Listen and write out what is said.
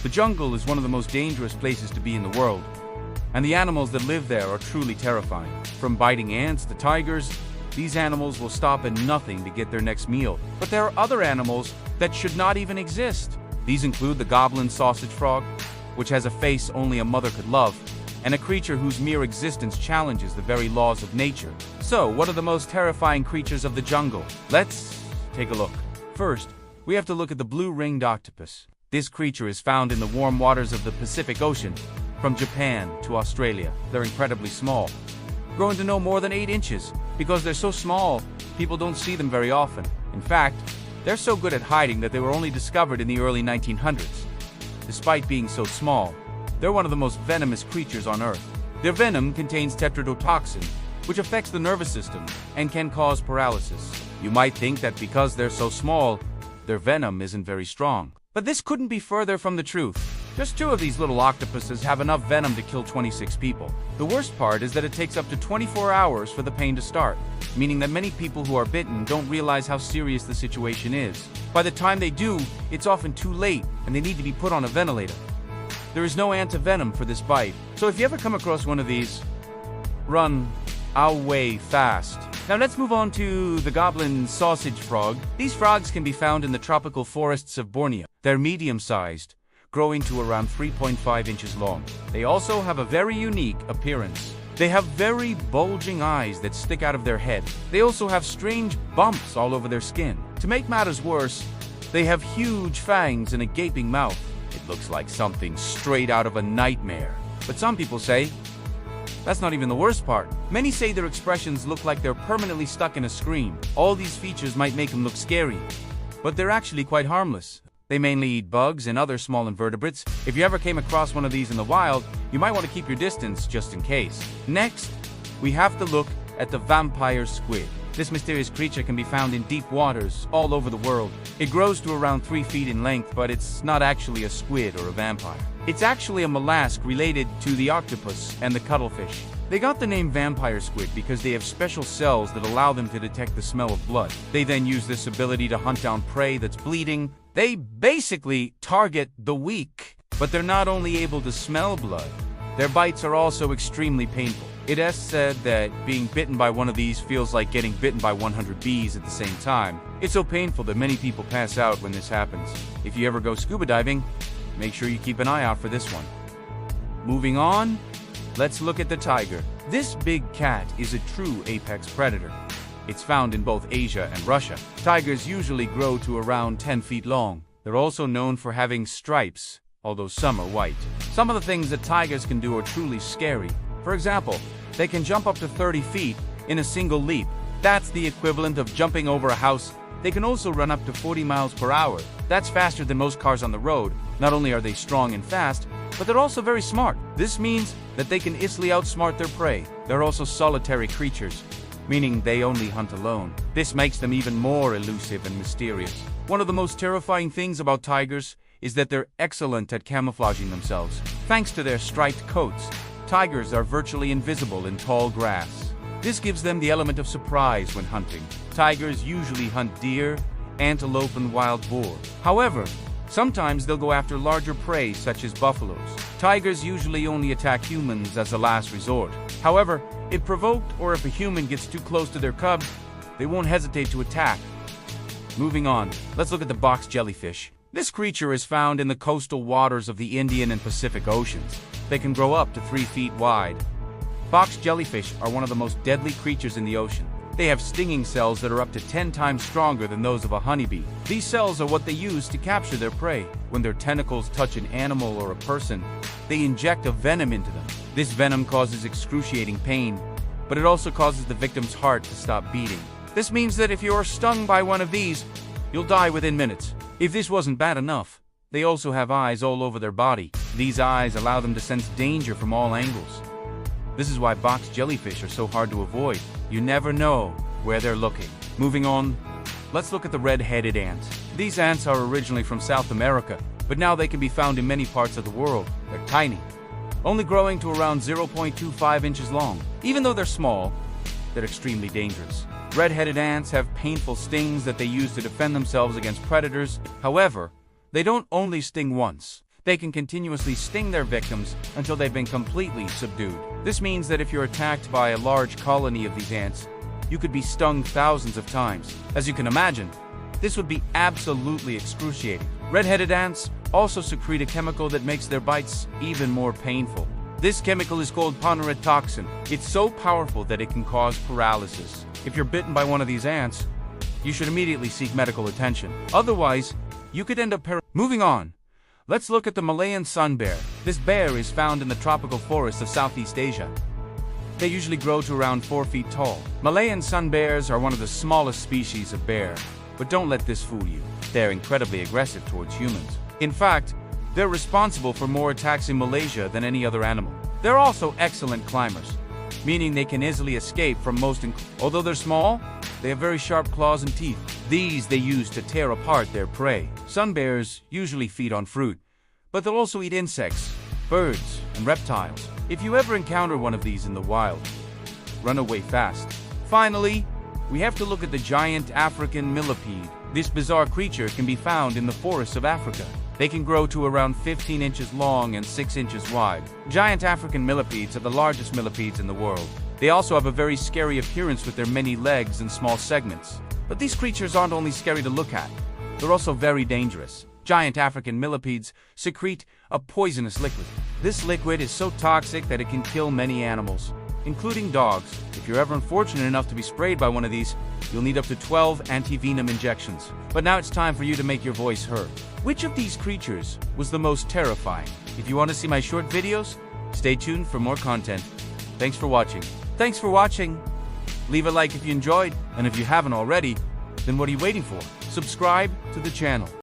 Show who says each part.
Speaker 1: The jungle is one of the most dangerous places to be in the world, and the animals that live there are truly terrifying. From biting ants to tigers, these animals will stop at nothing to get their next meal. But there are other animals that should not even exist. These include the goblin sausage frog, which has a face only a mother could love, and a creature whose mere existence challenges the very laws of nature. So, what are the most terrifying creatures of the jungle? Let's take a look. First, we have to look at the blue-ringed octopus. This creature is found in the warm waters of the Pacific Ocean, from Japan to Australia. They're incredibly small, growing to no more than 8 inches. Because they're so small, people don't see them very often. In fact, they're so good at hiding that they were only discovered in the early 1900s. Despite being so small, they're one of the most venomous creatures on Earth. Their venom contains tetrodotoxin, which affects the nervous system and can cause paralysis. You might think that because they're so small, their venom isn't very strong. But this couldn't be further from the truth. Just 2 of these little octopuses have enough venom to kill 26 people. The worst part is that it takes up to 24 hours for the pain to start, meaning that many people who are bitten don't realize how serious the situation is. By the time they do, it's often too late and they need to be put on a ventilator. There is no antivenom for this bite, so if you ever come across one of these, run away fast. Now let's move on to the goblin sausage frog. These frogs can be found in the tropical forests of Borneo. They're medium-sized, growing to around 3.5 inches long. They also have a very unique appearance. They have very bulging eyes that stick out of their head. They also have strange bumps all over their skin. To make matters worse, they have huge fangs and a gaping mouth. It looks like something straight out of a nightmare. But some people say, that's not even the worst part. Many say their expressions look like they're permanently stuck in a screen. All these features might make them look scary, but they're actually quite harmless. They mainly eat bugs and other small invertebrates. If you ever came across one of these in the wild, you might want to keep your distance just in case. Next, we have to look at the vampire squid. This mysterious creature can be found in deep waters all over the world. It grows to around 3 feet in length, but it's not actually a squid or a vampire. It's actually a mollusk related to the octopus and the cuttlefish. They got the name vampire squid because they have special cells that allow them to detect the smell of blood. They then use this ability to hunt down prey that's bleeding. They basically target the weak. But they're not only able to smell blood, their bites are also extremely painful. It is said that being bitten by one of these feels like getting bitten by 100 bees at the same time. It's so painful that many people pass out when this happens. If you ever go scuba diving, make sure you keep an eye out for this one. Moving on, let's look at the tiger. This big cat is a true apex predator. It's found in both Asia and Russia. Tigers usually grow to around 10 feet long. They're also known for having stripes, although some are white. Some of the things that tigers can do are truly scary. For example, they can jump up to 30 feet in a single leap. That's the equivalent of jumping over a house. They can also run up to 40 miles per hour. That's faster than most cars on the road. Not only are they strong and fast, but they're also very smart. This means that they can easily outsmart their prey. They're also solitary creatures, meaning they only hunt alone. This makes them even more elusive and mysterious. One of the most terrifying things about tigers is that they're excellent at camouflaging themselves. Thanks to their striped coats, tigers are virtually invisible in tall grass. This gives them the element of surprise when hunting. Tigers usually hunt deer, antelope, and wild boar. However, sometimes they'll go after larger prey such as buffaloes. Tigers usually only attack humans as a last resort. However, if provoked or if a human gets too close to their cubs, they won't hesitate to attack. Moving on, let's look at the box jellyfish. This creature is found in the coastal waters of the Indian and Pacific Oceans. They can grow up to 3 feet wide. Box jellyfish are one of the most deadly creatures in the ocean. They have stinging cells that are up to 10 times stronger than those of a honeybee. These cells are what they use to capture their prey. When their tentacles touch an animal or a person, they inject a venom into them. This venom causes excruciating pain, but it also causes the victim's heart to stop beating. This means that if you are stung by one of these, you'll die within minutes. If this wasn't bad enough, they also have eyes all over their body. These eyes allow them to sense danger from all angles. This is why box jellyfish are so hard to avoid. You never know where they're looking. Moving on, let's look at the red-headed ants. These ants are originally from South America, but now they can be found in many parts of the world. They're tiny, only growing to around 0.25 inches long. Even though they're small, they're extremely dangerous. Red-headed ants have painful stings that they use to defend themselves against predators. However, they don't only sting once. They can continuously sting their victims until they've been completely subdued. This means that if you're attacked by a large colony of these ants, you could be stung thousands of times. As you can imagine, this would be absolutely excruciating. Red-headed ants also secrete a chemical that makes their bites even more painful. This chemical is called toxin. It's so powerful that it can cause paralysis. If you're bitten by one of these ants, you should immediately seek medical attention. Otherwise, you could end up Moving on, let's look at the Malayan sun bear. This bear is found in the tropical forests of Southeast Asia. They usually grow to around 4 feet tall. Malayan sun bears are one of the smallest species of bear, but don't let this fool you. They're incredibly aggressive towards humans. In fact, they're responsible for more attacks in Malaysia than any other animal. They're also excellent climbers, meaning they can easily escape from Although they're small, they have very sharp claws and teeth. These they use to tear apart their prey. Sun bears usually feed on fruit, but they'll also eat insects, birds, and reptiles. If you ever encounter one of these in the wild, run away fast. Finally, we have to look at the giant African millipede. This bizarre creature can be found in the forests of Africa. They can grow to around 15 inches long and 6 inches wide. Giant African millipedes are the largest millipedes in the world. They also have a very scary appearance with their many legs and small segments. But these creatures aren't only scary to look at, they're also very dangerous. Giant African millipedes secrete a poisonous liquid. This liquid is so toxic that it can kill many animals, including dogs. If you're ever unfortunate enough to be sprayed by one of these, you'll need up to 12 anti-venom injections. But now it's time for you to make your voice heard. Which of these creatures was the most terrifying? If you want to see my short videos, stay tuned for more content. Thanks for watching. Thanks for watching. Leave a like if you enjoyed, and if you haven't already, then what are you waiting for? Subscribe to the channel.